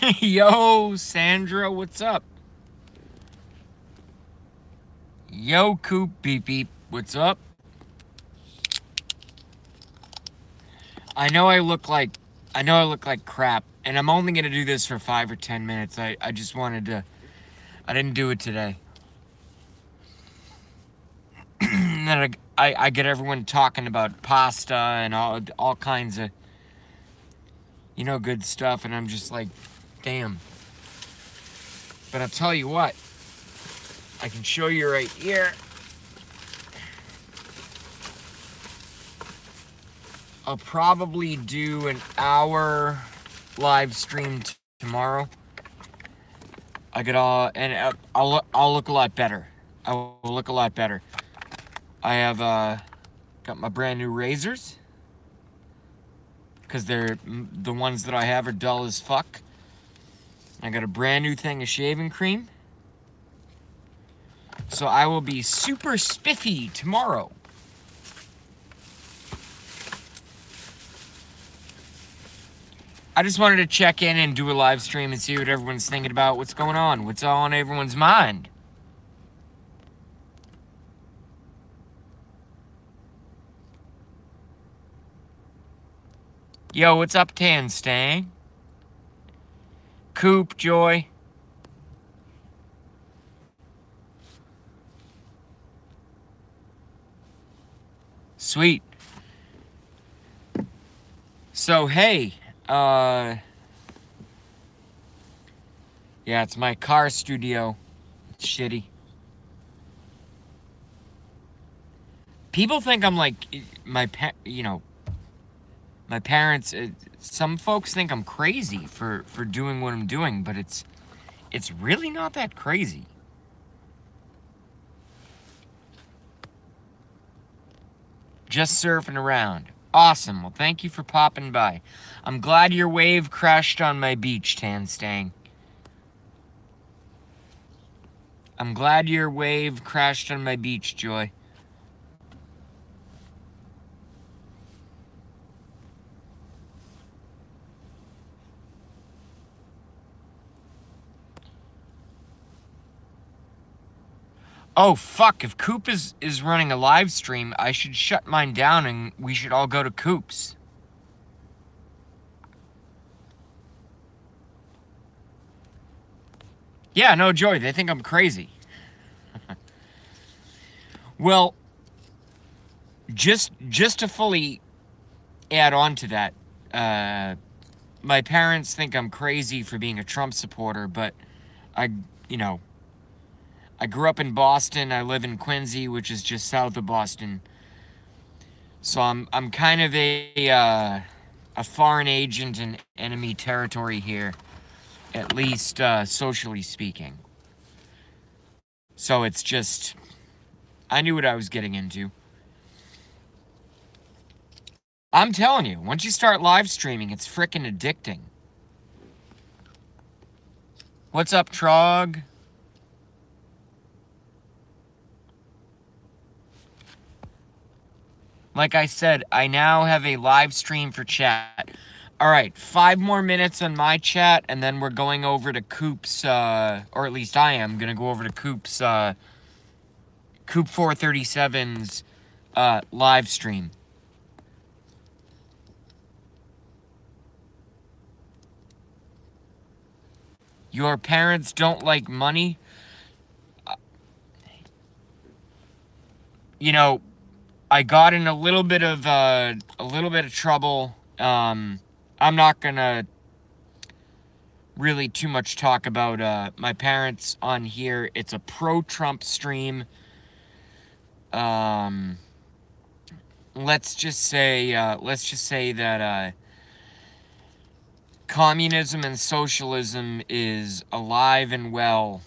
Yo, Sandra, what's up? Yo, Coop Beep Beep, what's up? I know I look like I know I look like crap, and I'm only gonna do this for 5 or 10 minutes. I just wanted to. I didn't do it today. And then I get everyone talking about pasta and all kinds of good stuff, and I'm just like, damn. But I'll tell you what, I can show you right here. I'll probably do an hour live stream tomorrow. I get all, and I'll look a lot better. I will look a lot better. I have got my brand new razors because the ones that I have are dull as fuck. I got a brand new thing of shaving cream, so I will be super spiffy tomorrow. I just wanted to check in and do a live stream and see what everyone's thinking about, what's going on, what's on everyone's mind. Yo, what's up, Tan Stang? Coop, Joy. Sweet. So, hey, yeah, it's my car studio. It's shitty. People think I'm like my parents. Some folks think I'm crazy for doing what I'm doing, but it's really not that crazy. Just surfing around. Awesome. Well, thank you for popping by. I'm glad your wave crashed on my beach, Tan Stang. I'm glad your wave crashed on my beach, Joy. Oh, fuck. If Coop is running a live stream, I should shut mine down and we should all go to Coop's. Yeah, no, Joy, they think I'm crazy. Well, just to fully add on to that, my parents think I'm crazy for being a Trump supporter, but I grew up in Boston. I live in Quincy, which is just south of Boston. So I'm kind of a foreign agent in enemy territory here, at least socially speaking. So it's just, I knew what I was getting into. I'm telling you, once you start live streaming, it's frickin' addicting. What's up, Trog? Like I said, I now have a live stream for chat. All right, 5 more minutes on my chat, and then we're going over to Coop's, or at least I am going to go over to Coop's, Coop 437's live stream. Your parents don't like money? You know, I got in a little bit of trouble. I'm not gonna really too much talk about my parents on here. It's a pro-Trump stream. Let's just say that communism and socialism is alive and well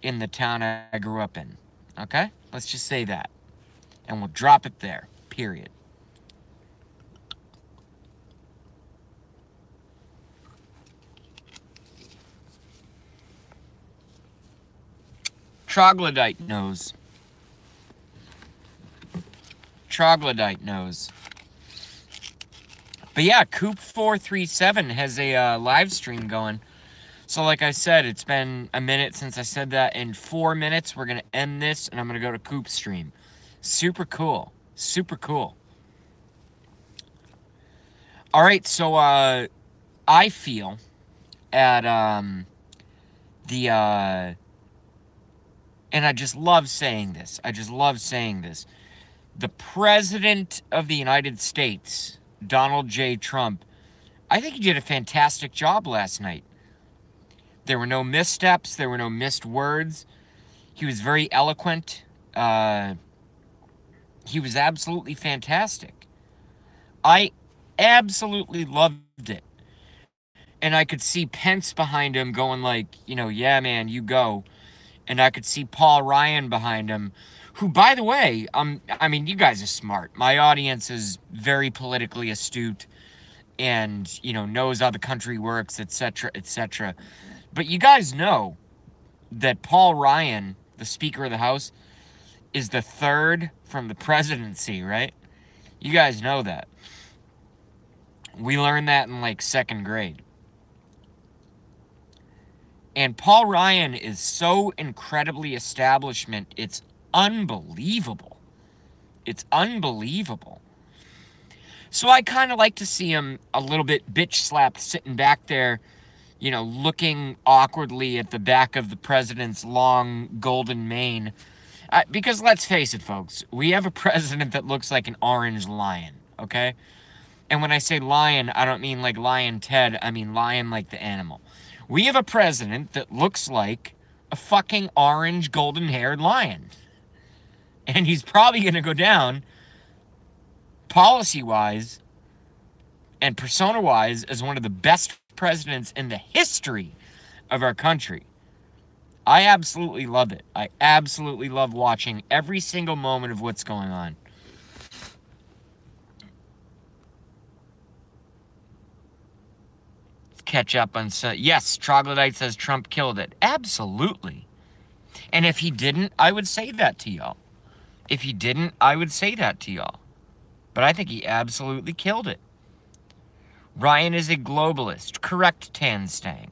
in the town I grew up in. Okay? Let's just say that. And we'll drop it there. Period. Troglodyte knows. Troglodyte knows. But yeah, Coop 437 has a live stream going. So like I said, it's been a minute since I said that. In 4 minutes, we're going to end this, and I'm going to go to Coop's stream. Super cool. Super cool. All right, so I feel at the and I just love saying this. I just love saying this. The President of the United States, Donald J. Trump, I think he did a fantastic job last night. There were no missteps. There were no missed words. He was very eloquent. He was absolutely fantastic. I absolutely loved it. And I could see Pence behind him going like, you know, yeah, man, you go. And I could see Paul Ryan behind him, who, by the way, I mean, you guys are smart. My audience is very politically astute and, you know, knows how the country works, etc., etc. But you guys know that Paul Ryan, the Speaker of the House, is the third from the presidency, right? You guys know that. We learned that in, like, 2nd grade. And Paul Ryan is so incredibly establishment, it's unbelievable. It's unbelievable. So I kind of like to see him a little bit bitch-slapped sitting back there, you know, looking awkwardly at the back of the president's long golden mane. Because let's face it, folks, we have a president that looks like an orange lion, okay? And when I say lion, I don't mean like Lion Ted, I mean lion like the animal. We have a president that looks like a fucking orange golden-haired lion. And he's probably going to go down, policy-wise and persona-wise, as one of the best presidents in the history of our country. I absolutely love it. I absolutely love watching every single moment of what's going on. Catch up on... Yes, Troglodyte says Trump killed it. Absolutely. And if he didn't, I would say that to y'all. If he didn't, I would say that to y'all. But I think he absolutely killed it. Ryan is a globalist. Correct, Tanstang.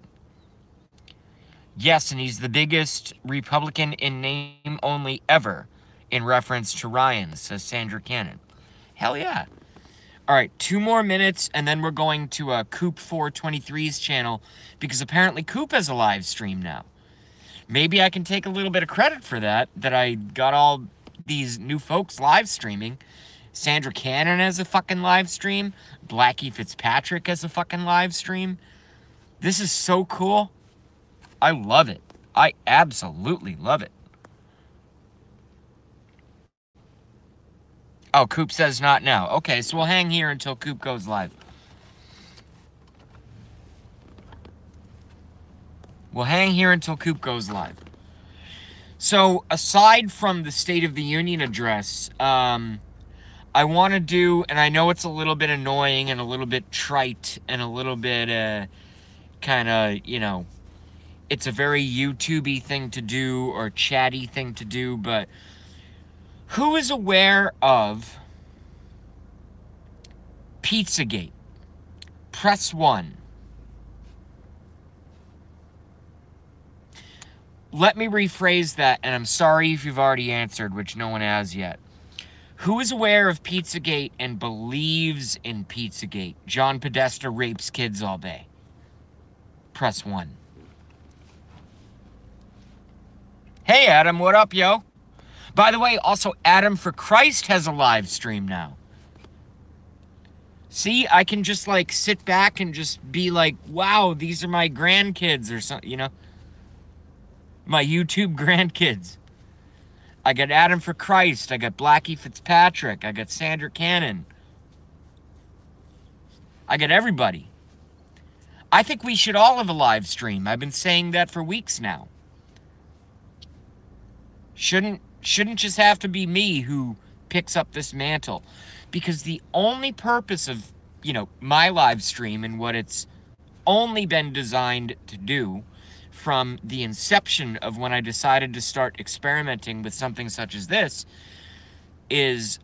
Yes, and he's the biggest Republican in name only ever in reference to Ryan, says Sandra Cannon. Hell yeah. All right, 2 more minutes, and then we're going to Coop423's channel, because apparently Coop has a live stream now. Maybe I can take a little bit of credit for that I got all these new folks live streaming. Sandra Cannon has a fucking live stream. Blackie Fitzpatrick has a fucking live stream. This is so cool. I love it. I absolutely love it. Oh, Coop says not now. Okay, so we'll hang here until Coop goes live. We'll hang here until Coop goes live. So, aside from the State of the Union address, I want to do, and I know it's a little bit annoying and a little bit trite and a little bit kind of, you know, it's a very YouTube-y thing to do or chatty thing to do, but who is aware of Pizzagate? Press 1. Let me rephrase that, and I'm sorry if you've already answered, which no one has yet. Who is aware of Pizzagate and believes in Pizzagate? John Podesta rapes kids all day. Press 1. Hey, Adam, what up, yo? By the way, also, Adam for Christ has a live stream now. See, I can just, like, sit back and just be like, wow, these are my grandkids or something, you know? My YouTube grandkids. I got Adam for Christ. I got Blackie Fitzpatrick. I got Sandra Cannon. I got everybody. I think we should all have a live stream. I've been saying that for weeks now. Shouldn't just have to be me who picks up this mantle. Because the only purpose of, you know, my live stream and what it's only been designed to do from the inception of when I decided to start experimenting with something such as this is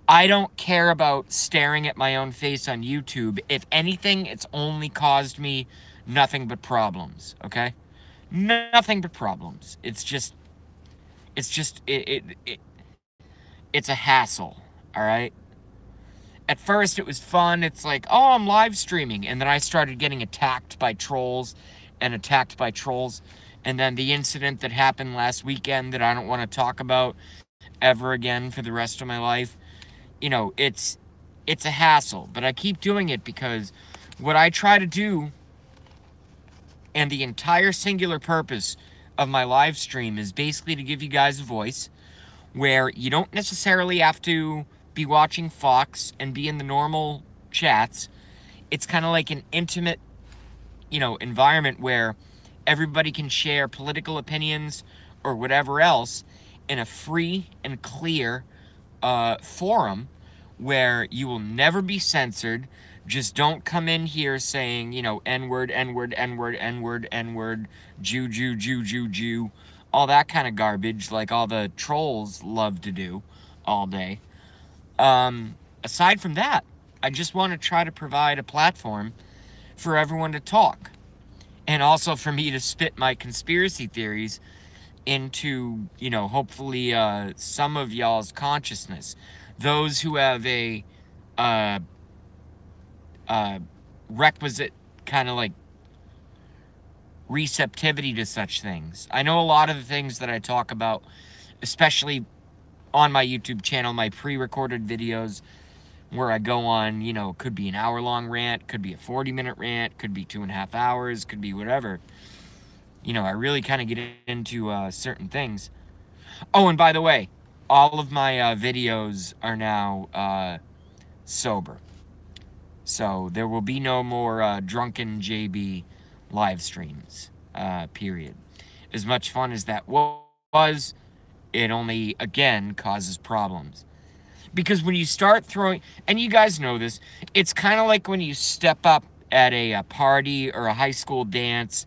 I don't care about staring at my own face on YouTube. If anything, it's only caused me nothing but problems, okay? Nothing but problems. It's a hassle, all right? At first it was fun. It's like, oh, I'm live streaming. And then I started getting attacked by trolls and attacked by trolls. And then the incident that happened last weekend that I don't want to talk about ever again for the rest of my life. You know, it's a hassle, but I keep doing it because what I try to do, and the entire singular purpose of my live stream, is basically to give you guys a voice where you don't necessarily have to be watching Fox and be in the normal chats. It's kind of like an intimate, you know, environment where everybody can share political opinions or whatever else in a free and clear forum where you will never be censored. Just don't come in here saying, you know, N-word, N-word, N-word, N-word, N-word, Jew, Jew, Jew, Jew, Jew, all that kind of garbage like all the trolls love to do all day. Aside from that, I just want to try to provide a platform for everyone to talk. And also for me to spit my conspiracy theories into, you know, hopefully some of y'all's consciousness. Those who have a requisite kind of like receptivity to such things. I know a lot of the things that I talk about, especially on my YouTube channel, my pre-recorded videos where I go on, you know, could be an hour-long rant, could be a 40-minute rant, could be 2.5 hours, could be whatever. You know, I really kind of get into certain things. Oh, and by the way, all of my videos are now sober. So there will be no more drunken JB live streams, period. As much fun as that was, it only, again, causes problems. Because when you start throwing, and you guys know this, it's kind of like when you step up at a party or a high school dance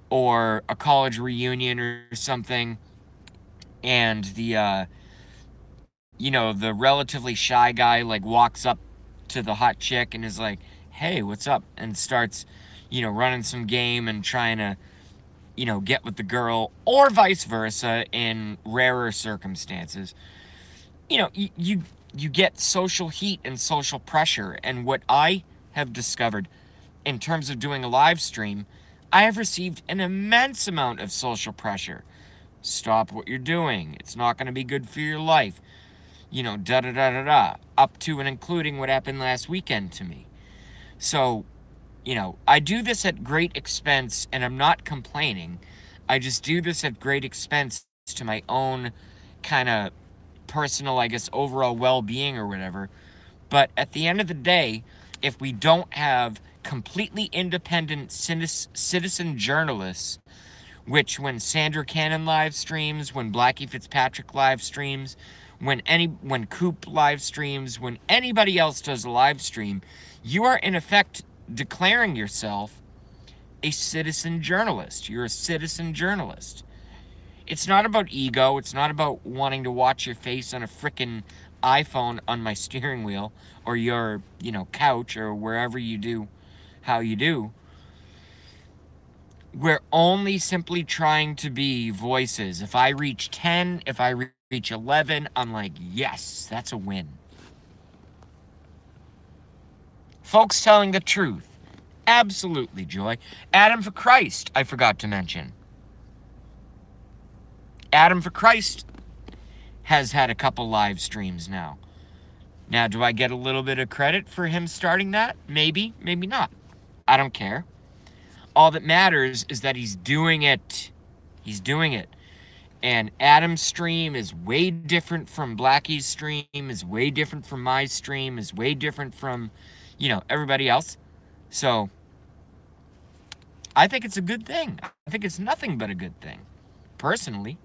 or a college reunion or something, and the, you know, the relatively shy guy, like, walks up to the hot chick and is like, hey, what's up? And starts, you know, running some game and trying to, you know, get with the girl, or vice versa in rarer circumstances. You know, you get social heat and social pressure. And what I have discovered in terms of doing a live stream, I have received an immense amount of social pressure. Stop what you're doing. It's not going to be good for your life. You know, da-da-da-da-da. Up to and including what happened last weekend to me. So, you know, I do this at great expense, and I'm not complaining. I just do this at great expense to my own kind of personal, I guess, overall well-being or whatever. But at the end of the day, if we don't have completely independent citizen journalists, which when Sandra Cannon live streams, when Blackie Fitzpatrick live streams, when Coop live streams, when anybody else does a live stream, you are in effect declaring yourself a citizen journalist. You're a citizen journalist. It's not about ego. It's not about wanting to watch your face on a frickin' iPhone on my steering wheel or your, you know, couch or wherever you do how you do. We're only simply trying to be voices. If I reach 10, if I reach 11, I'm like, yes, that's a win. Folks telling the truth. Absolutely, Joy. Adam for Christ, I forgot to mention. Adam for Christ has had a couple live streams now. Now, do I get a little bit of credit for him starting that? Maybe, maybe not. I don't care. All that matters is that he's doing it. He's doing it. And Adam's stream is way different from Blackie's stream, is way different from my stream, is way different from, you know, everybody else. So, I think it's a good thing. I think it's nothing but a good thing, personally.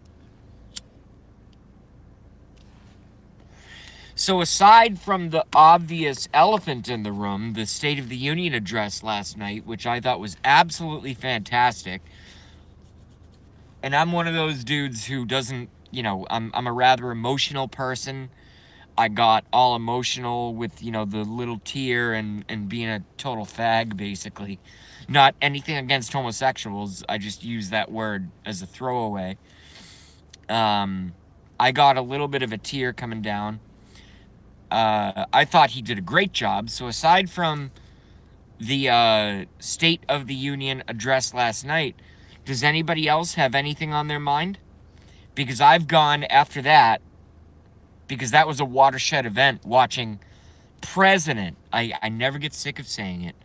So aside from the obvious elephant in the room, the State of the Union address last night, which I thought was absolutely fantastic, and I'm one of those dudes who doesn't, you know, I'm a rather emotional person. I got all emotional with, you know, the little tear and being a total fag, basically. Not anything against homosexuals. I just use that word as a throwaway. I got a little bit of a tear coming down. I thought he did a great job. So aside from the State of the Union address last night, does anybody else have anything on their mind? Because I've gone after that, because that was a watershed event, watching President, I never get sick of saying it,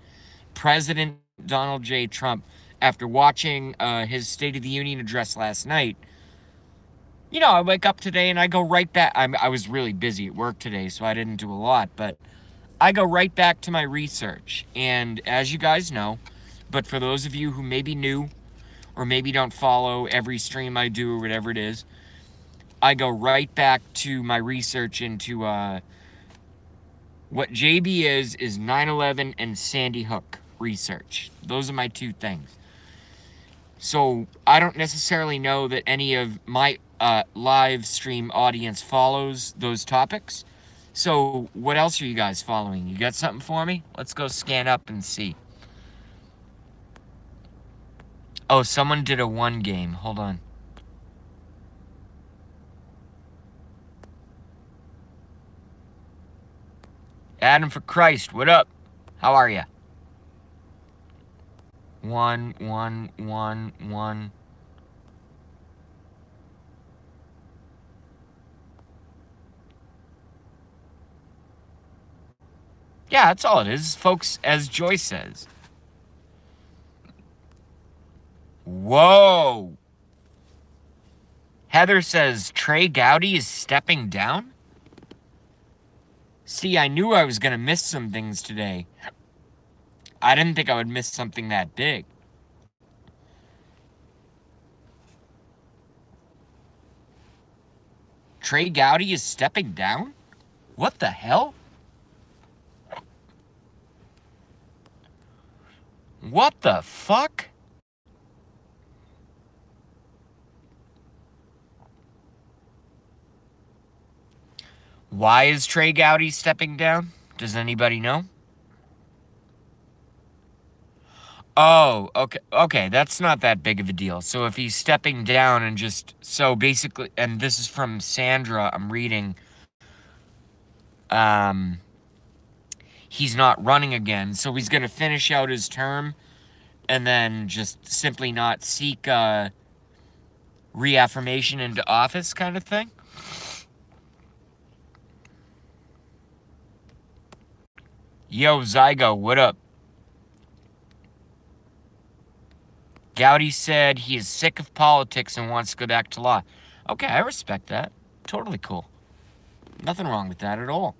President Donald J. Trump, after watching his State of the Union address last night. You know, I wake up today and I go right back. I was really busy at work today, so I didn't do a lot, but I go right back to my research. And as you guys know, but for those of you who may be new or maybe don't follow every stream I do or whatever it is, I go right back to my research into what JB is 9/11 and Sandy Hook research. Those are my two things. So I don't necessarily know that any of my live stream audience follows those topics. So what else are you guys following? You got something for me? Let's go scan up and see. Oh, someone did a one game. Hold on. Adam for Christ, what up? How are ya? 1, 1, 1, 1. Yeah, that's all it is, folks, as Joyce says. Whoa. Heather says Trey Gowdy is stepping down? See, I knew I was going to miss some things today. I didn't think I would miss something that big. Trey Gowdy is stepping down? What the hell? What the fuck? Why is Trey Gowdy stepping down? Does anybody know? Oh, okay, that's not that big of a deal. So if he's stepping down and just, so basically, and this is from Sandra, I'm reading, he's not running again, so he's going to finish out his term and then just simply not seek reaffirmation into office kind of thing? Yo, Zygo, what up? Gowdy said he is sick of politics and wants to go back to law. Okay, I respect that. Totally cool. Nothing wrong with that at all.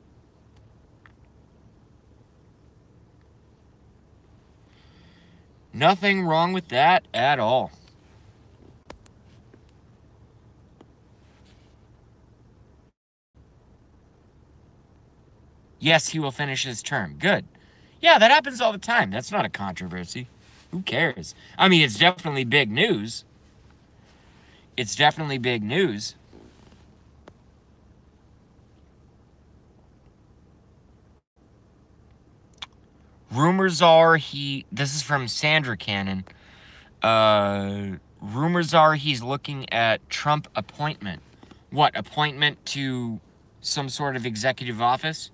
Nothing wrong with that at all. Yes, he will finish his term. Good. Yeah, that happens all the time. That's not a controversy. Who cares? I mean, it's definitely big news. It's definitely big news. Rumors are this is from Sandra Cannon. Rumors are he's looking at Trump appointment. What, appointment to some sort of executive office?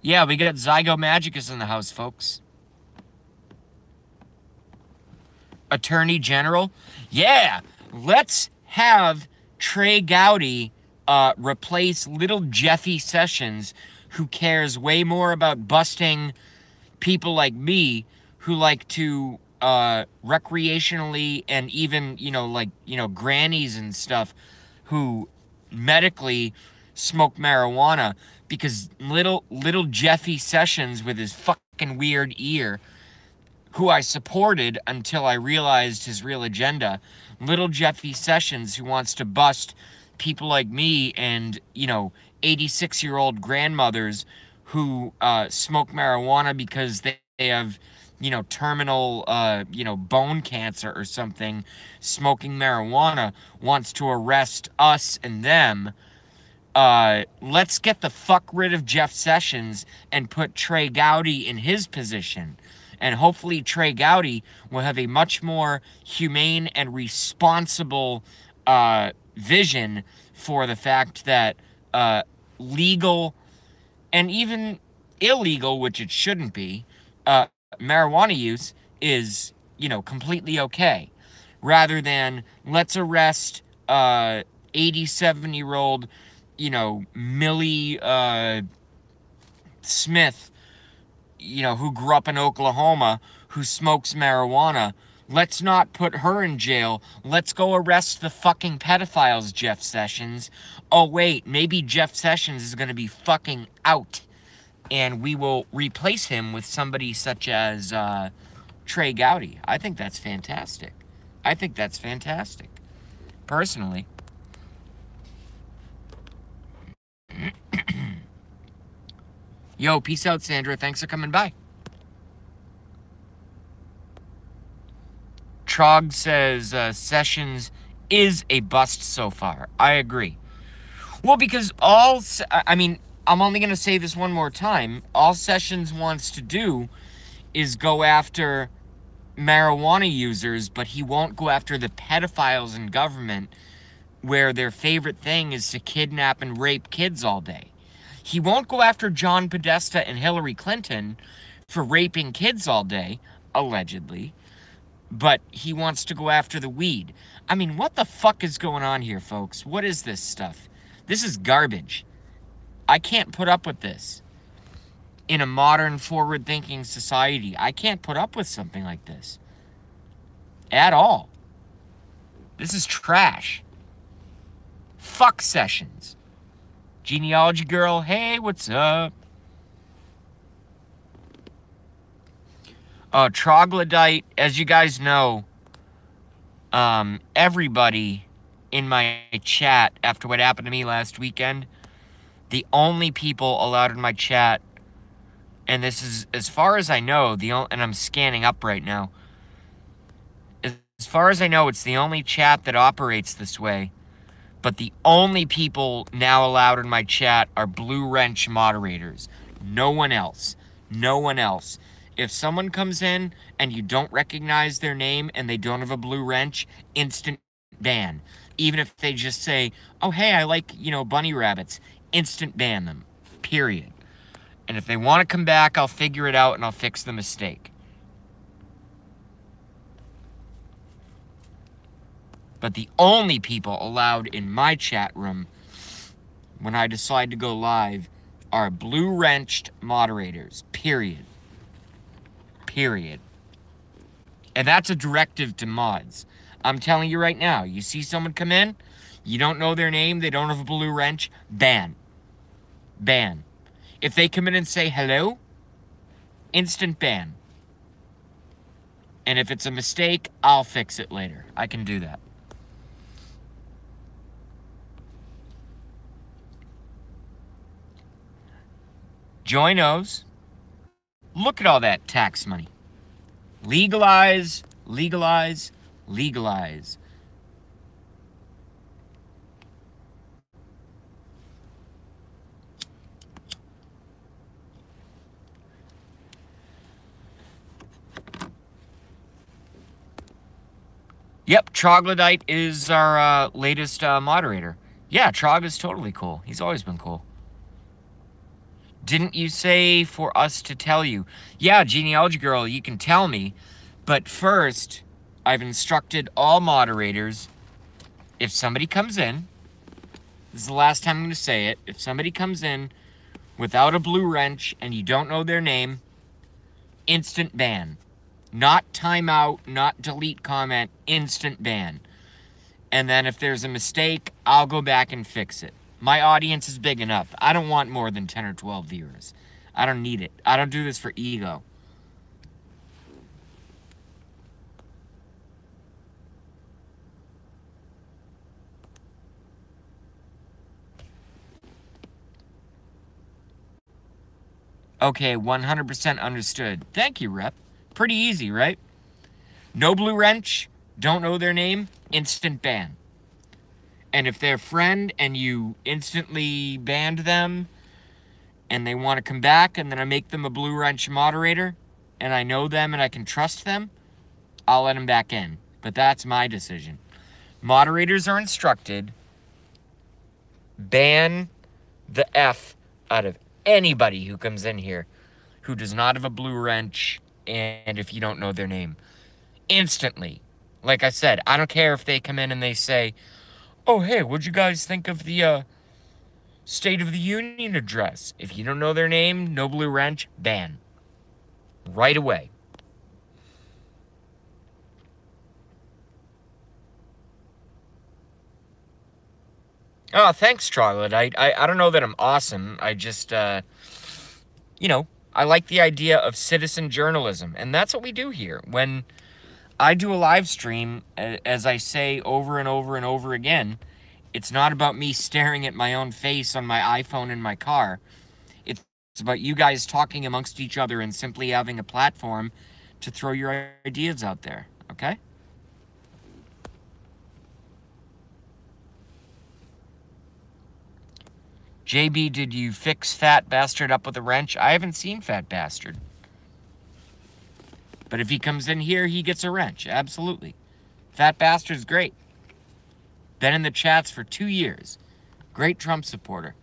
Yeah, we got Zygo Magicus in the house, folks. Attorney General? Yeah, let's have Trey Gowdy replace little Jeffy Sessions, who cares way more about busting people like me who like to recreationally and even, grannies and stuff who medically smoke marijuana, because little Jeffy Sessions with his fucking weird ear, who I supported until I realized his real agenda, little Jeffy Sessions who wants to bust people like me and, 86-year-old grandmothers who smoke marijuana because they have terminal, bone cancer or something, smoking marijuana, wants to arrest us and them, let's get the fuck rid of Jeff Sessions and put Trey Gowdy in his position. And hopefully Trey Gowdy will have a much more humane and responsible vision for the fact that legal and even illegal, which it shouldn't be, marijuana use is, completely okay. Rather than, let's arrest 87-year-old, Millie Smith, who grew up in Oklahoma, who smokes marijuana. Let's not put her in jail. Let's go arrest the fucking pedophiles, Jeff Sessions. Oh, wait, maybe Jeff Sessions is going to be fucking out. And we will replace him with somebody such as Trey Gowdy. I think that's fantastic. Personally. Yo, peace out, Sandra. Thanks for coming by. Trog says Sessions is a bust so far. I agree. Well, because I'm only going to say this one more time. All Sessions wants to do is go after marijuana users, but he won't go after the pedophiles in government where their favorite thing is to kidnap and rape kids all day. He won't go after John Podesta and Hillary Clinton for raping kids all day, allegedly, but he wants to go after the weed. I mean, what the fuck is going on here, folks? What is this stuff? This is garbage. I can't put up with this. In a modern, forward-thinking society, I can't put up with something like this. At all. This is trash. Fuck Sessions. Genealogy girl, hey, what's up? Troglodyte, as you guys know, everybody in my chat after what happened to me last weekend, the only people allowed in my chat, and this is, as far as I know, and I'm scanning up right now, as far as I know, it's the only chat that operates this way, but the only people now allowed in my chat are Blue Wrench moderators. No one else. No one else. If someone comes in and you don't recognize their name and they don't have a blue wrench, instant ban. Even if they just say, oh, hey, I like, bunny rabbits. Instant ban them. Period. And if they want to come back, I'll figure it out and I'll fix the mistake. But the only people allowed in my chat room when I decide to go live are blue-wrenched moderators. Period. Period. And that's a directive to mods. I'm telling you right now, you see someone come in, you don't know their name, they don't have a blue wrench, ban. Ban. If they come in and say hello, instant ban. And if it's a mistake, I'll fix it later. I can do that. Joinos. Look at all that tax money. Legalize, legalize, legalize. Yep, Troglodyte is our latest moderator. Yeah, Trog is totally cool. He's always been cool. Didn't you say for us to tell you? Yeah, Genealogy Girl, you can tell me. But first, I've instructed all moderators, if somebody comes in, this is the last time I'm going to say it, if somebody comes in without a blue wrench and you don't know their name, instant ban. Not timeout, not delete comment, instant ban. And then if there's a mistake, I'll go back and fix it. My audience is big enough. I don't want more than 10 or 12 viewers. I don't need it. I don't do this for ego. Okay, 100% understood. Thank you, Rep. Pretty easy, right? No blue wrench, don't know their name, instant ban. And if they're a friend and you instantly banned them and they want to come back and then I make them a blue wrench moderator and I know them and I can trust them, I'll let them back in. But that's my decision. Moderators are instructed, ban the F out of anybody who comes in here who does not have a blue wrench and if you don't know their name. Instantly. Like I said, I don't care if they come in and they say, oh, hey, what'd you guys think of the State of the Union address? If you don't know their name, no blue wrench, ban. Right away. Oh, thanks, Charlotte. I don't know that I'm awesome. I just, you know, I like the idea of citizen journalism. And that's what we do here. When I do a live stream, as I say over and over and over again, it's not about me staring at my own face on my iPhone in my car. It's about you guys talking amongst each other and simply having a platform to throw your ideas out there, okay? JB, did you fix Fat Bastard up with a wrench? I haven't seen Fat Bastard. But if he comes in here, he gets a wrench. Absolutely. Fat Bastard's great. Been in the chats for 2 years. Great Trump supporter.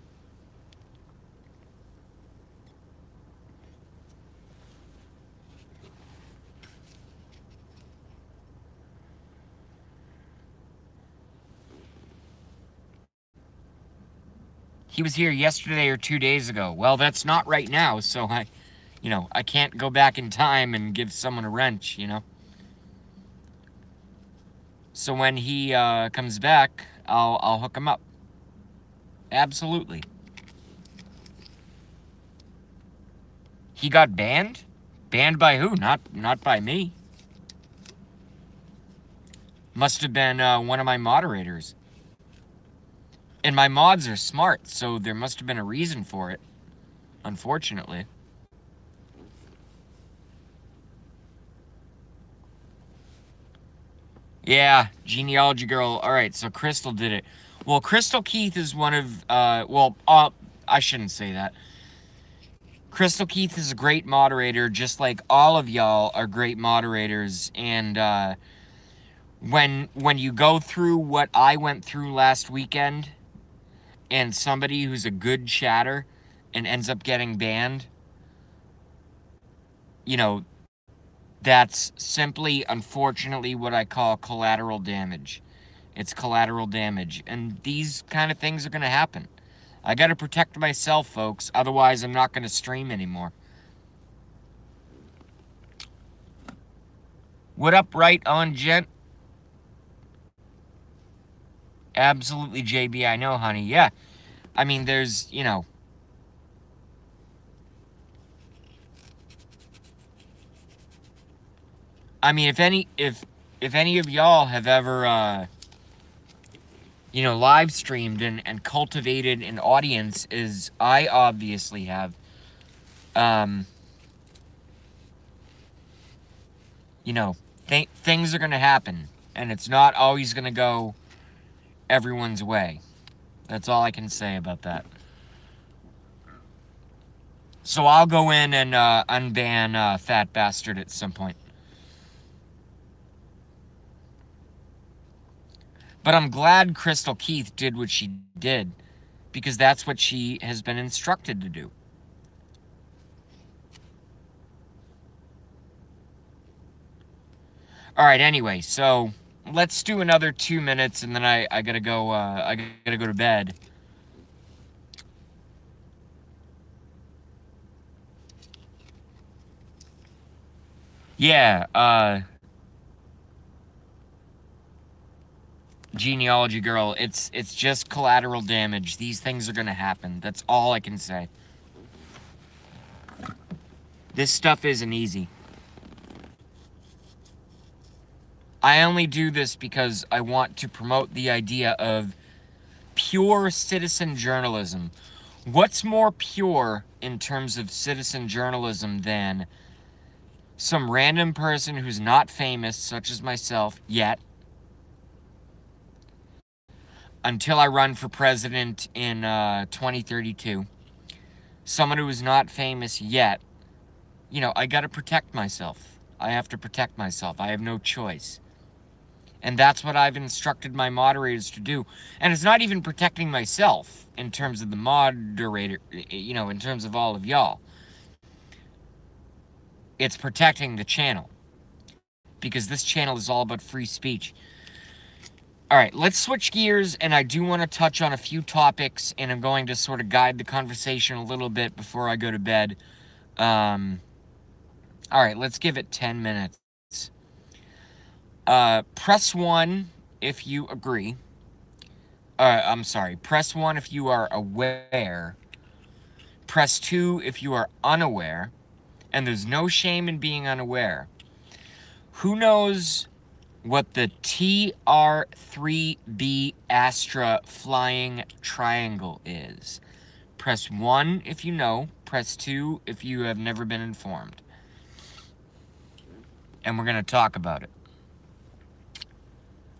He was here yesterday or 2 days ago. Well, that's not right now, so I can't go back in time and give someone a wrench, you know? So when he comes back, I'll hook him up. Absolutely. He got banned? Banned by who? Not by me. Must have been one of my moderators. And my mods are smart, so there must have been a reason for it. Unfortunately. Yeah, Genealogy Girl. Alright, so Crystal did it. Well, Crystal Keith is one of, I shouldn't say that. Crystal Keith is a great moderator, just like all of y'all are great moderators. And when you go through what I went through last weekend, and somebody who's a good chatter and ends up getting banned, you know, that's simply, unfortunately, what I call collateral damage. It's collateral damage. And these kind of things are going to happen. I got to protect myself, folks. Otherwise, I'm not going to stream anymore. What up, right on, gent? Absolutely, JB, I know, honey. Yeah. I mean, there's, you know. I mean, if any of y'all have ever, you know, live streamed and cultivated an audience, as I obviously have, you know, things are going to happen. And it's not always going to go everyone's way. That's all I can say about that. So I'll go in and unban Fat Bastard at some point. But I'm glad Crystal Keith did what she did, because that's what she has been instructed to do. All right, anyway, so let's do another 2 minutes, and then I gotta go. I gotta go to bed. Yeah. Genealogy Girl. It's just collateral damage. These things are gonna happen. That's all I can say. This stuff isn't easy. I only do this because I want to promote the idea of pure citizen journalism. What's more pure in terms of citizen journalism than some random person who's not famous, such as myself, yet, until I run for president in 2032. Someone who is not famous yet, you know, I gotta protect myself. I have to protect myself. I have no choice. And that's what I've instructed my moderators to do. And it's not even protecting myself in terms of the moderator, you know, in terms of all of y'all. It's protecting the channel. Because this channel is all about free speech. Alright, let's switch gears, and I do want to touch on a few topics, and I'm going to sort of guide the conversation a little bit before I go to bed. Alright, let's give it 10 minutes. Press 1 if you agree. I'm sorry. Press 1 if you are aware. Press 2 if you are unaware. And there's no shame in being unaware. Who knows what the TR-3B Astra flying triangle is? Press 1 if you know. Press 2 if you have never been informed. And we're going to talk about it.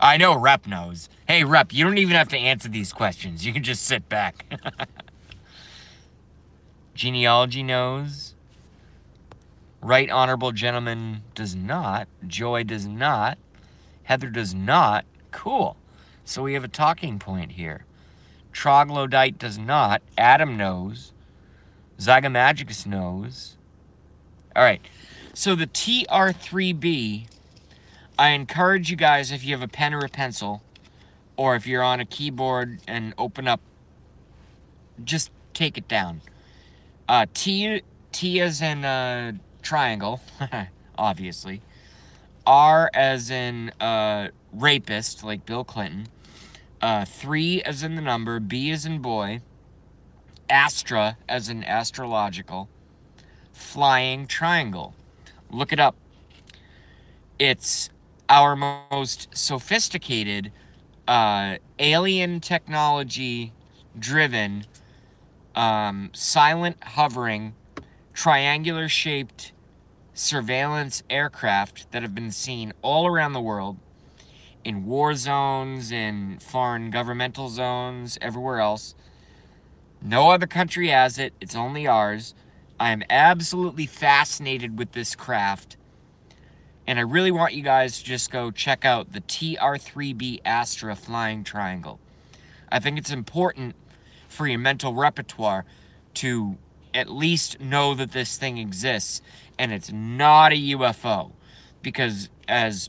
I know Rep knows. Hey, Rep, you don't even have to answer these questions. You can just sit back. Genealogy knows. Right Honorable Gentleman does not. Joy does not. Heather does not. Cool. So we have a talking point here. Troglodyte does not. Adam knows. Zygomagus knows. All right. So the TR-3B... I encourage you guys, if you have a pen or a pencil, or if you're on a keyboard and open up, just take it down. T as in triangle, obviously. R as in rapist, like Bill Clinton. 3 as in the number. B as in boy. Astra as in astrological. Flying triangle. Look it up. It's our most sophisticated, alien technology-driven, silent hovering, triangular-shaped surveillance aircraft that have been seen all around the world, in war zones, in foreign governmental zones, everywhere else. No other country has it. It's only ours. I am absolutely fascinated with this craft. And I really want you guys to just go check out the TR-3B Astra flying triangle. I think it's important for your mental repertoire to at least know that this thing exists and it's not a UFO. Because as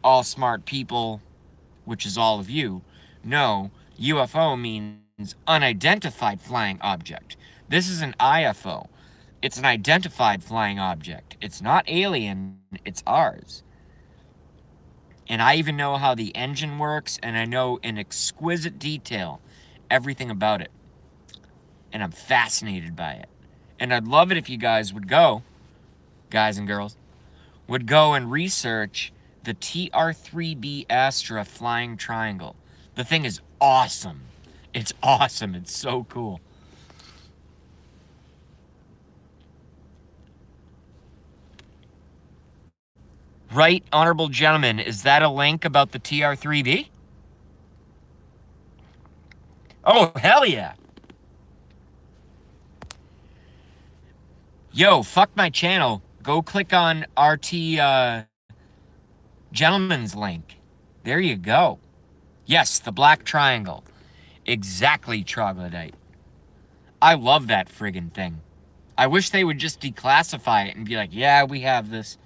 all smart people, which is all of you, know, UFO means unidentified flying object. This is an IFO. It's an identified flying object. It's not alien, it's ours. And I even know how the engine works, and I know in exquisite detail everything about it. And I'm fascinated by it. And I'd love it if you guys would go, guys and girls, would go and research the TR-3B Astra flying triangle. The thing is awesome. It's awesome. It's so cool. Right, Honorable Gentleman, is that a link about the TR-3B? Oh, hell yeah. Yo, fuck my channel. Go click on RT Gentleman's link. There you go. Yes, the black triangle. Exactly, Troglodyte. I love that friggin' thing. I wish they would just declassify it and be like, yeah, we have this.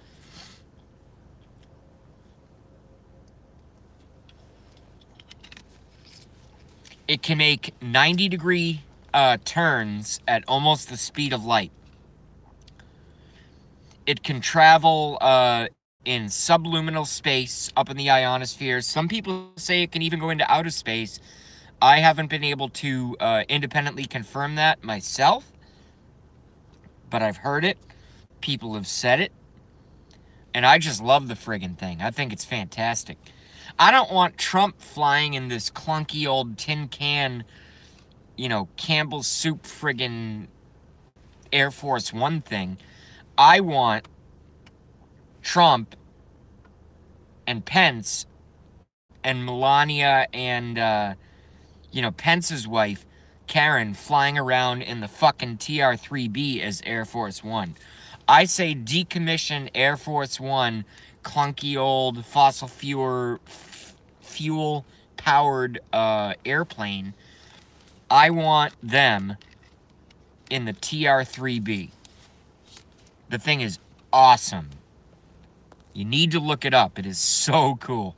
It can make 90-degree turns at almost the speed of light. It can travel in subluminal space up in the ionosphere. Some people say it can even go into outer space. I haven't been able to independently confirm that myself, but I've heard it. People have said it. And I just love the friggin' thing. I think it's fantastic. I don't want Trump flying in this clunky old tin can, you know, Campbell's soup friggin' Air Force One thing. I want Trump and Pence and Melania and, Pence's wife, Karen, flying around in the fucking TR-3B as Air Force One. I say decommission Air Force One, clunky old fossil fuel-powered airplane. I want them in the TR-3B. The thing is awesome. You need to look it up. It is so cool.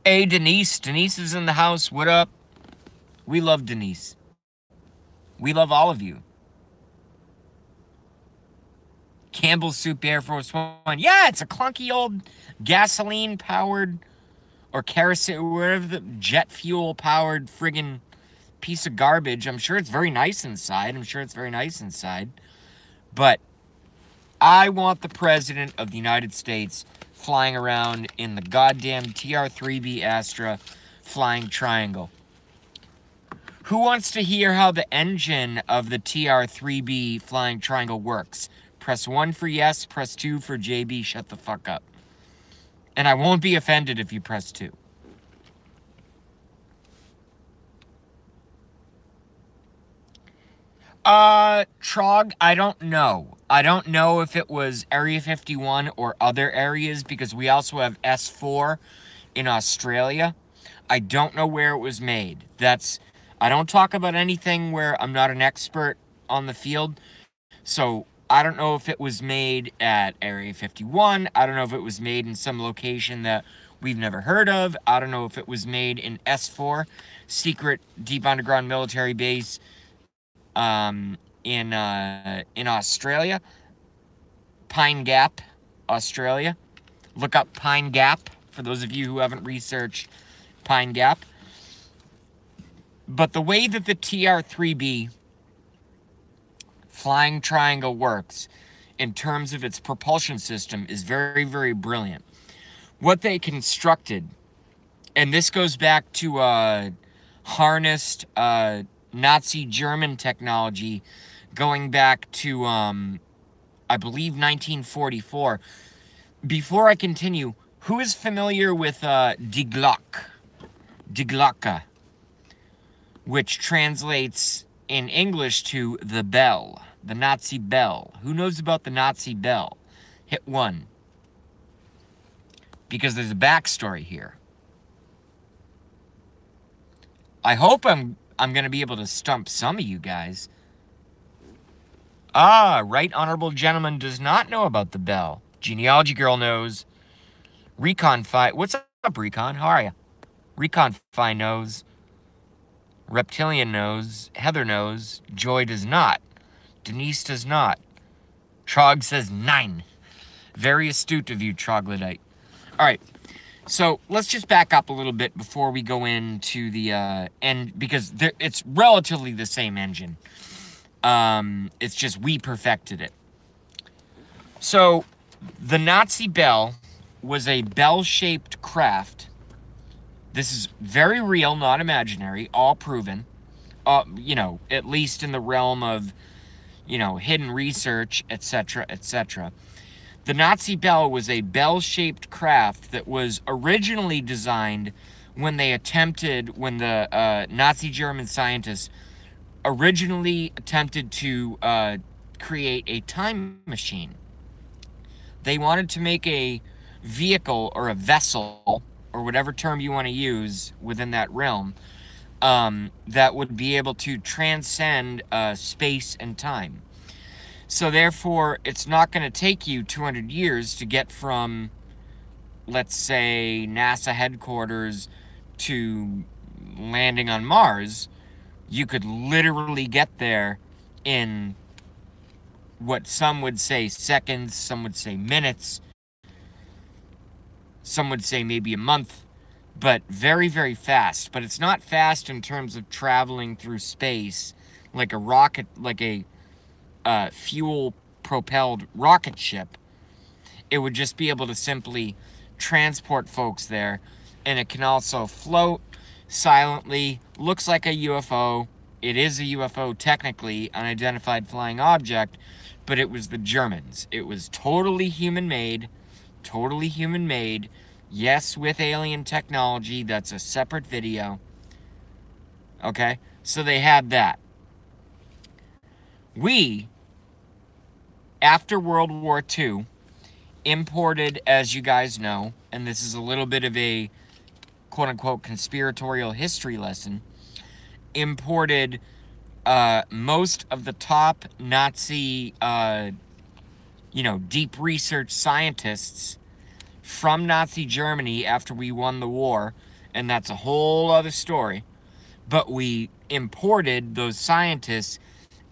Hey, Denise. Denise is in the house. What up? We love Denise. We love all of you. Campbell Soup Air Force One. Yeah, it's a clunky old gasoline-powered or kerosene, whatever the jet fuel-powered friggin' piece of garbage. I'm sure it's very nice inside. But I want the President of the United States flying around in the goddamn TR-3B Astra Flying Triangle. Who wants to hear how the engine of the TR-3B Flying Triangle works? Press 1 for yes, press 2 for JB, shut the fuck up. And I won't be offended if you press 2. Trog, I don't know. I don't know if it was Area 51 or other areas, because we also have S4 in Australia. I don't know where it was made. I don't talk about anything where I'm not an expert on the field. So I don't know if it was made at Area 51. I don't know if it was made in some location that we've never heard of. I don't know if it was made in S4, secret deep underground military base in Australia. Pine Gap, Australia. Look up Pine Gap for those of you who haven't researched Pine Gap. But the way that the TR-3B Flying Triangle works in terms of its propulsion system is very, very brilliant. What they constructed, and this goes back to harnessed Nazi German technology going back to, I believe, 1944. Before I continue, who is familiar with Die Glocke? Die Glocke, which translates in English to the bell, the Nazi bell. Who knows about the Nazi bell? Hit 1. Because there's a backstory here. I hope I'm going to be able to stump some of you guys. Ah, Right Honorable Gentleman does not know about the bell. Genealogy Girl knows. Recon Fi. What's up, Recon? How are you? Recon Fi knows. Reptilian knows. Heather knows. Joy does not. Denise does not. Trog says 9. Very astute of you, Troglodyte. All right. So let's just back up a little bit before we go into the end, because it's relatively the same engine. It's just we perfected it. So the Nazi Bell was a bell-shaped craft. This is very real, not imaginary, all proven. At least in the realm of, hidden research, etc., etc. The Nazi Bell was a bell-shaped craft that was originally designed when the Nazi German scientists originally attempted to create a time machine. They wanted to make a vehicle or a vessel, or whatever term you want to use within that realm, that would be able to transcend space and time. So therefore, it's not going to take you 200 years to get from, let's say, NASA headquarters to landing on Mars. You could literally get there in what some would say seconds, some would say minutes, some would say maybe a month, but very, very fast. But it's not fast in terms of traveling through space like a rocket, like a fuel-propelled rocket ship. It would just be able to simply transport folks there, and it can also float silently, looks like a UFO it is a UFO, technically, unidentified flying object, but it was the Germans. It was totally human-made, totally human-made. Yes, with alien technology. That's a separate video. Okay? So they had that. We, after World War II, imported, as you guys know, and this is a little bit of a quote-unquote conspiratorial history lesson, imported most of the top Nazi, deep research scientists from Nazi Germany after we won the war, and that's a whole other story. But we imported those scientists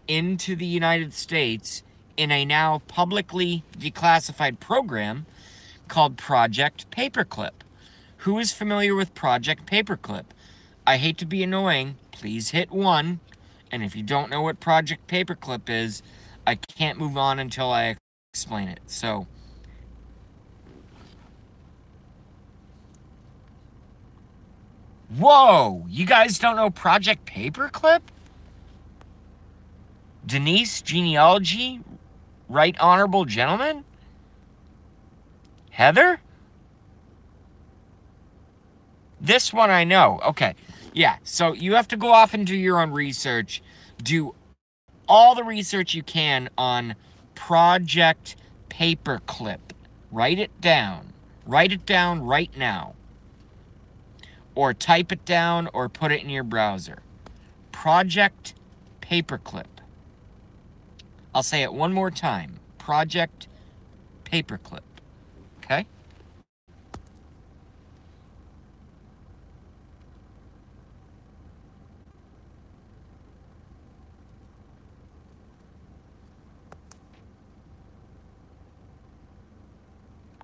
into the United States in a now publicly declassified program called Project Paperclip. Who is familiar with Project Paperclip? I hate to be annoying, please hit 1. And if you don't know what Project Paperclip is, I can't move on until I explain it. So, whoa! You guys don't know Project Paperclip? Denise Genealogy? Right Honorable Gentleman? Heather? This one I know. Okay. Yeah, so you have to go off and do your own research. Do all the research you can on Project Paperclip. Write it down. Write it down right now. Or type it down or put it in your browser. Project Paperclip. I'll say it one more time. Project Paperclip. Okay?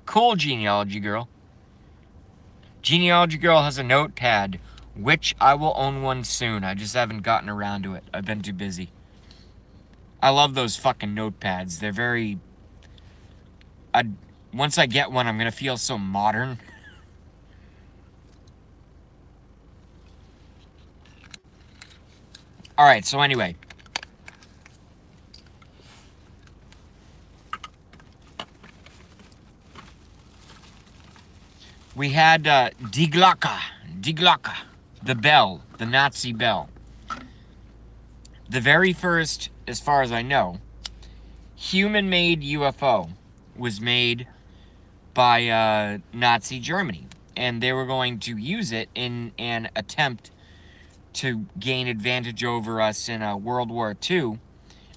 Cool, Genealogy Girl. Genealogy Girl has a notepad, which I will own one soon. I just haven't gotten around to it. I've been too busy. I love those fucking notepads. They're very... once I get one, I'm going to feel so modern. Alright, so anyway. We had Die Glocke, the bell, the Nazi bell. The very first, as far as I know, human-made UFO was made by Nazi Germany. And they were going to use it in an attempt to gain advantage over us in World War II.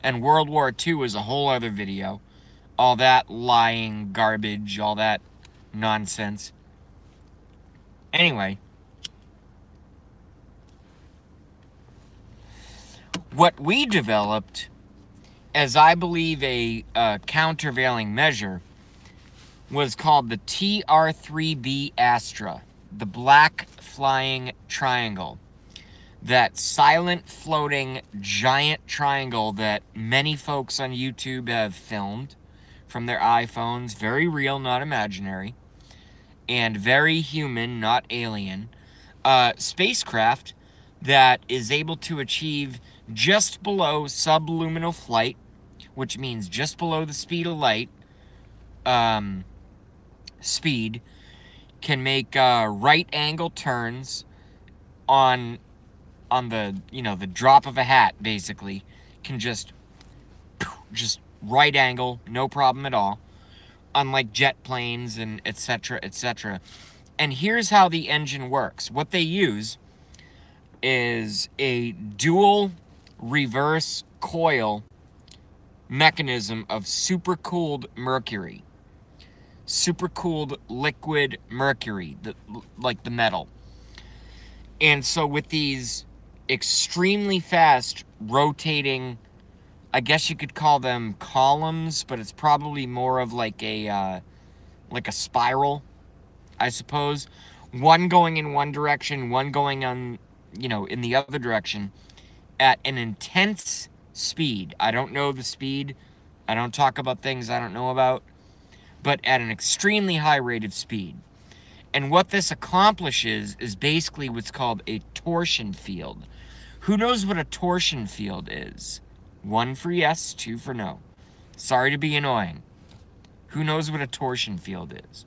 And World War II is a whole other video. All that lying garbage, all that nonsense. Anyway, what we developed as I believe a countervailing measure was called the TR-3B Astra, the black flying triangle. That silent floating giant triangle that many folks on YouTube have filmed from their iPhones, very real, not imaginary. And very human, not alien, spacecraft that is able to achieve just below subluminal flight, which means just below the speed of light, speed, can make right angle turns on the, the drop of a hat, basically. Can just right angle, no problem at all. Unlike jet planes and etc., etc. And here's how the engine works. What they use is a dual reverse coil mechanism of supercooled mercury. Supercooled liquid mercury, like the metal. And so with these extremely fast rotating, I guess you could call them columns, but it's probably more of like a spiral, I suppose. One going in one direction, one going on, in the other direction at an intense speed. I don't know the speed. I don't talk about things I don't know about, but at an extremely high rate of speed. And what this accomplishes is basically what's called a torsion field. Who knows what a torsion field is? 1 for yes, 2 for no. Sorry to be annoying. Who knows what a torsion field is?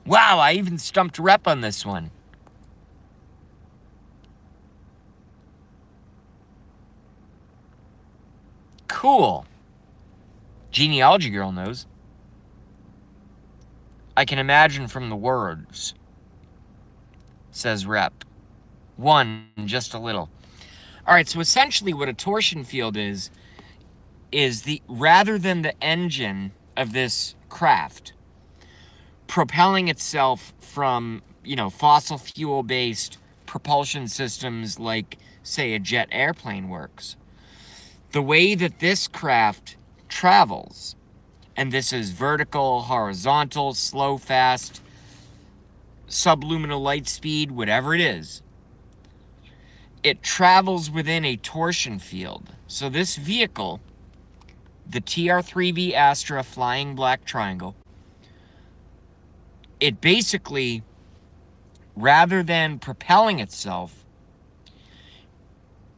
Wow, I even stumped Rep on this one. Cool. Genealogy Girl knows. I can imagine from the words, says Rep. 1, just a little. All right, so essentially what a torsion field is the, rather than the engine of this craft propelling itself from, fossil fuel-based propulsion systems like, say, a jet airplane works, the way that this craft travels, and this is vertical, horizontal, slow, fast, subluminal light speed, whatever it is, it travels within a torsion field. So this vehicle, the TR-3V Astra Flying Black Triangle, it basically, rather than propelling itself,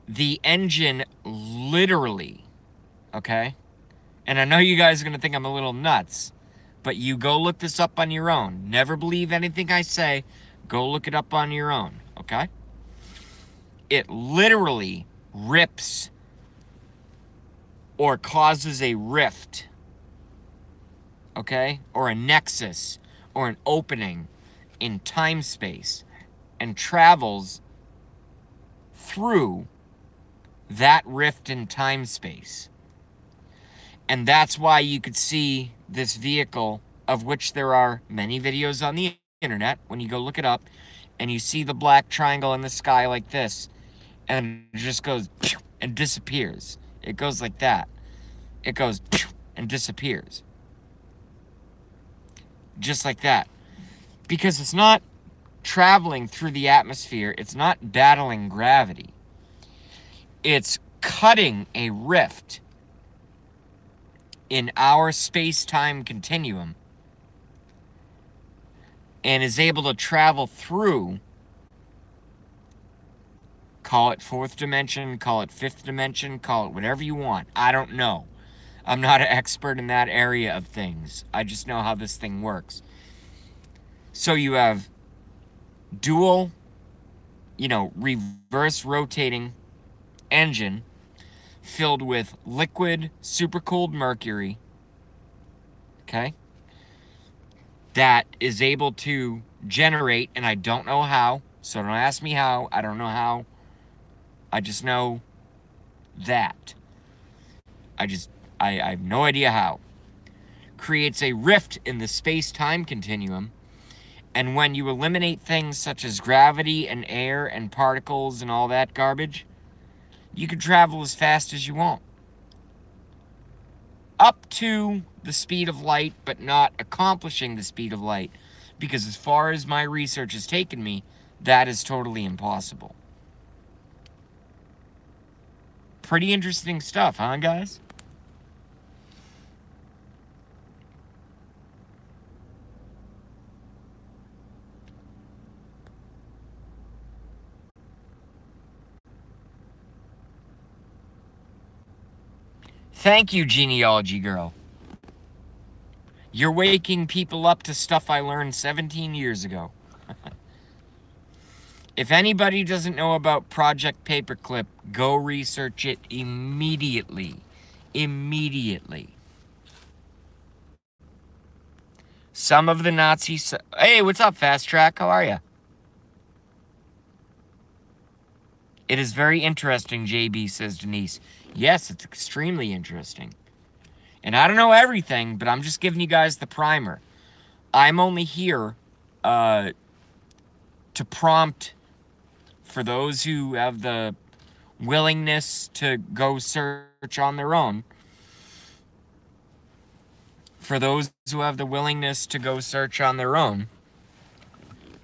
the engine literally, okay? And I know you guys are going to think I'm a little nuts, but you go look this up on your own. Never believe anything I say. Go look it up on your own, okay? It literally rips or causes a rift, okay? Or a nexus or an opening in time-space and travels through that rift in time-space. And that's why you could see this vehicle, of which there are many videos on the internet, when you go look it up, and you see the black triangle in the sky like this, and it just goes and disappears. It goes like that. It goes and disappears. Just like that. Because it's not traveling through the atmosphere. It's not battling gravity. It's cutting a rift in our space-time continuum and is able to travel through, call it 4th dimension, call it 5th dimension, call it whatever you want. I don't know. I'm not an expert in that area of things. I just know how this thing works. So you have dual, reverse rotating engine filled with liquid supercooled mercury, okay, that is able to generate, and I don't know how, so don't ask me how. I don't know how. I just know that. I have no idea how. Creates a rift in the space-time continuum, and when you eliminate things such as gravity and air and particles and all that garbage, you can travel as fast as you want. Up to the speed of light, but not accomplishing the speed of light. Because as far as my research has taken me, that is totally impossible. Pretty interesting stuff, huh, guys? Thank you, Genealogy Girl. You're waking people up to stuff I learned 17 years ago. If anybody doesn't know about Project Paperclip, go research it immediately. Immediately. Some of the Nazis... Hey, what's up, Fast Track? How are you? It is very interesting, JB, says Denise. Yes, it's extremely interesting. And I don't know everything, but I'm just giving you guys the primer. I'm only here to prompt for those who have the willingness to go search on their own. For those who have the willingness to go search on their own,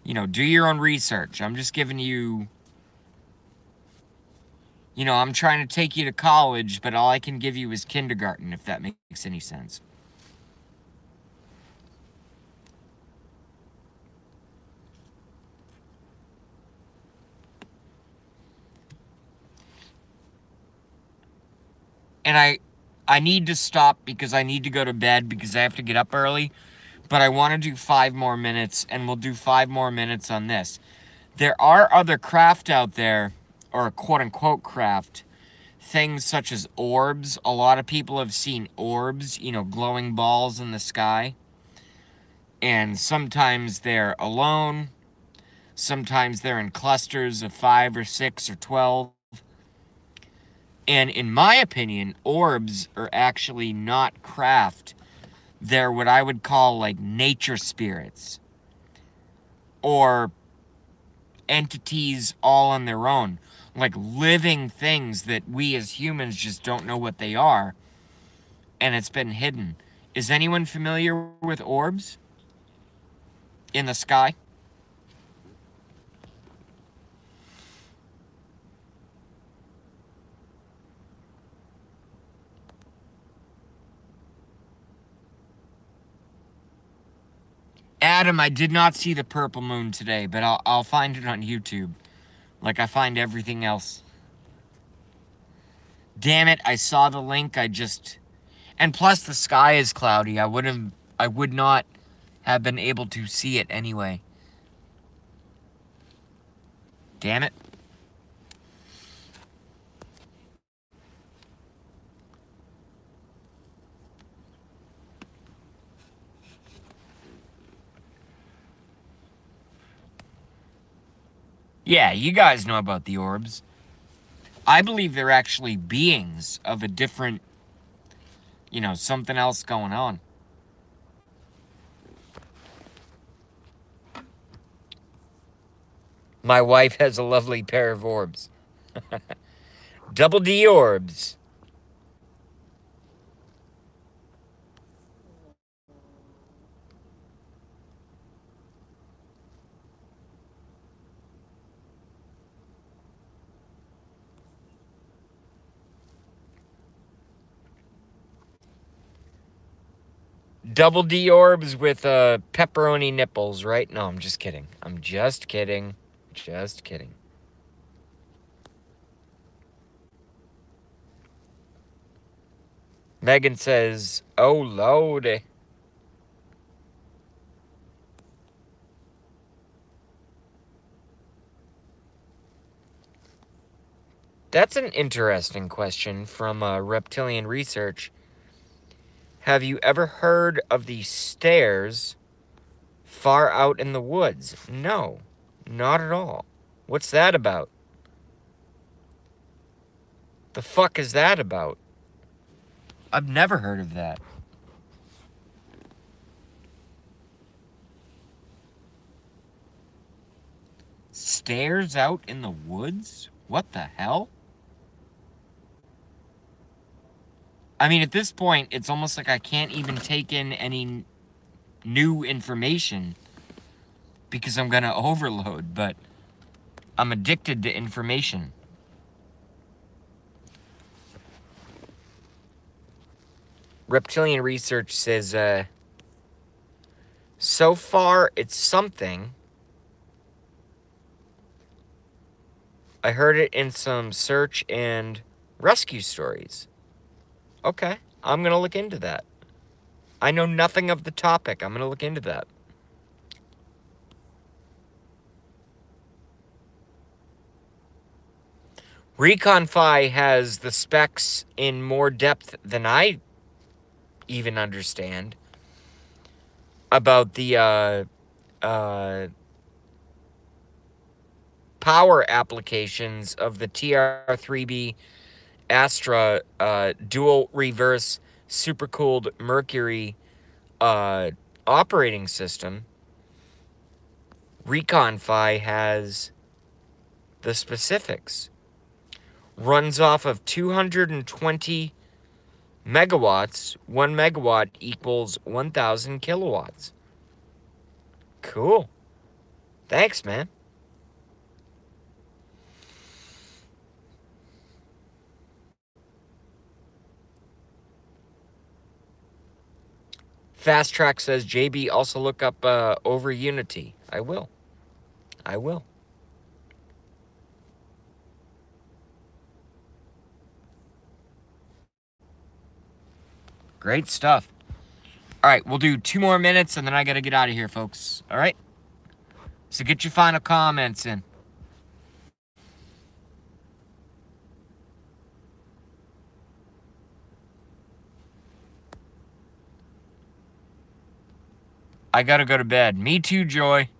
do your own research. I'm just giving you... I'm trying to take you to college, but all I can give you is kindergarten, if that makes any sense. And I need to stop because I need to go to bed because I have to get up early. But I want to do 5 more minutes, and we'll do 5 more minutes on this. There are other craft out there, or quote-unquote craft, things such as orbs. A lot of people have seen orbs, you know, glowing balls in the sky. And sometimes they're alone. Sometimes they're in clusters of 5 or 6 or 12. And in my opinion, orbs are actually not craft. They're what I would call like nature spirits. Or entities all on their own. Like living things that we as humans just don't know what they are. And it's been hidden. Is anyone familiar with orbs in the sky? Adam, I did not see the purple moon today, but I'll find it on YouTube. Like I find everything else. Damn it, I saw the link, and plus the sky is cloudy. I would not have been able to see it anyway. Damn it. Yeah, you guys know about the orbs. I believe they're actually beings of a different, you know, something else going on. My wife has a lovely pair of orbs. Double D orbs. Double D orbs with pepperoni nipples, right? No, I'm just kidding. I'm just kidding. Just kidding. Megan says, oh, Lord. That's an interesting question from Reptilian Research. Have you ever heard of the stairs far out in the woods? No, not at all. What's that about? The fuck is that about? I've never heard of that. Stairs out in the woods? What the hell? I mean, at this point, it's almost like I can't even take in any new information because I'm gonna overload, but I'm addicted to information. Reptilian Research says, so far it's something. I heard it in some search and rescue stories. Okay, I'm gonna look into that. I know nothing of the topic. I'm gonna look into that. ReconFi has the specs in more depth than I even understand about the power applications of the TR3B Astra dual reverse supercooled Mercury operating system. ReconFi has the specifics. Runs off of 220 megawatts. 1 megawatt equals 1,000 kilowatts. Cool. Thanks, man. Fast Track says, JB, also look up over Unity. I will. I will. Great stuff. All right, we'll do 2 more minutes, and then I got to get out of here, folks. All right? So get your final comments in. I got to go to bed. Me too, Joy.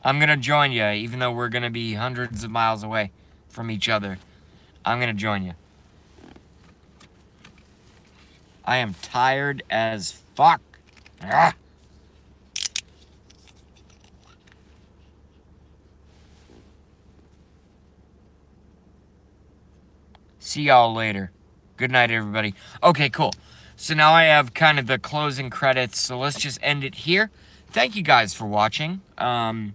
I'm going to join you, even though we're going to be hundreds of miles away from each other. I'm going to join you. I am tired as fuck. Ah. See y'all later. Good night, everybody. Okay, cool. So now I have kind of the closing credits, so let's just end it here. Thank you guys for watching. When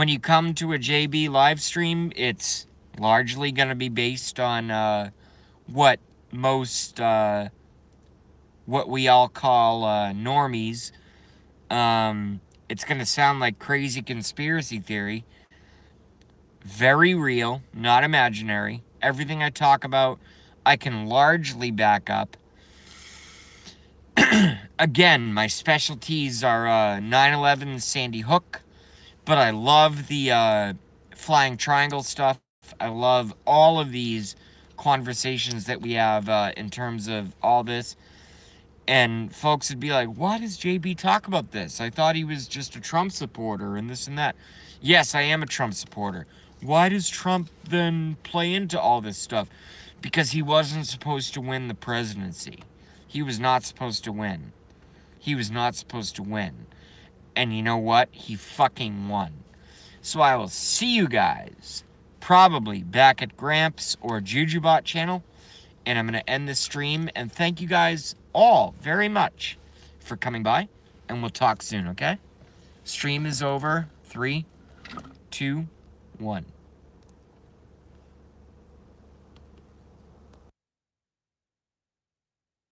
you come to a JB live stream, it's largely going to be based on what most, what we all call normies. It's going to sound like crazy conspiracy theory. Very real, not imaginary. Everything I talk about, I can largely back up. Again, my specialties are 9/11 Sandy Hook, but I love the flying triangle stuff. I love all of these conversations that we have in terms of all this. And folks would be like, why does JB talk about this? I thought he was just a Trump supporter and this and that. Yes, I am a Trump supporter. Why does Trump then play into all this stuff? Because he wasn't supposed to win the presidency. He was not supposed to win. He was not supposed to win. And you know what? He fucking won. So I will see you guys probably back at Gramps or Jujubot channel. And I'm going to end this stream. And thank you guys all very much for coming by. And we'll talk soon, okay? Stream is over. 3, 2, 1.